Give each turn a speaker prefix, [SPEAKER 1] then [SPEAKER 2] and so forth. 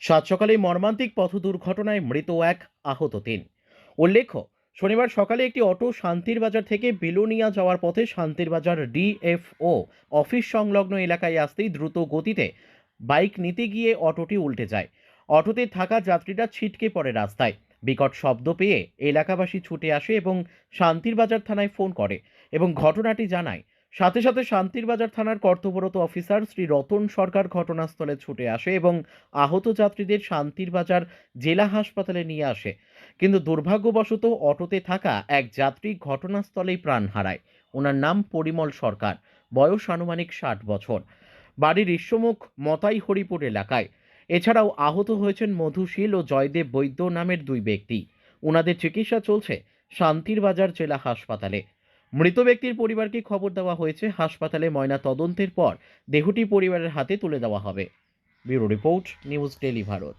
[SPEAKER 1] সাত সকালে মর্মান্তিক পথ দুর্ঘটনায় মৃত এক, আহত তিন। উল্লেখ্য, শনিবার সকালে একটি অটো শান্তির বাজার থেকে বিলোনিয়া যাওয়ার পথে শান্তির বাজার ডিএফও অফিস সংলগ্ন এলাকায় আসতেই দ্রুত গতিতে বাইক নিতে গিয়ে অটোটি উল্টে যায়। অটোতে থাকা যাত্রীরা ছিটকে পড়ে রাস্তায়। বিকট শব্দ পেয়ে এলাকাবাসী ছুটে আসে এবং শান্তির বাজার থানায় ফোন করে এবং ঘটনাটি জানায়। সাথে সাথে শান্তির বাজার থানার কর্তব্যরত অফিসার শ্রী রতন সরকার ঘটনাস্থলে ছুটে আসে এবং আহত যাত্রীদের শান্তির বাজার জেলা হাসপাতালে নিয়ে আসে। কিন্তু দুর্ভাগ্যবশত অটোতে থাকা এক যাত্রী ঘটনাস্থলেই প্রাণ হারায়। ওনার নাম পরিমল সরকার, বয়স আনুমানিক 60 বছর, বাড়ির ঈশ্বমুখ মতাই হরিপুর এলাকায়। এছাড়াও আহত হয়েছেন মধুশীল ও জয়দেব বৈদ্য নামের দুই ব্যক্তি। ওনাদের চিকিৎসা চলছে শান্তির বাজার জেলা হাসপাতালে। মৃত ব্যক্তির পরিবারকে খবর দেওয়া হয়েছে। হাসপাতালে ময়না তদন্তের পর দেহটি পরিবারের হাতে তুলে দেওয়া হবে। Bureau report, news daily Bharat.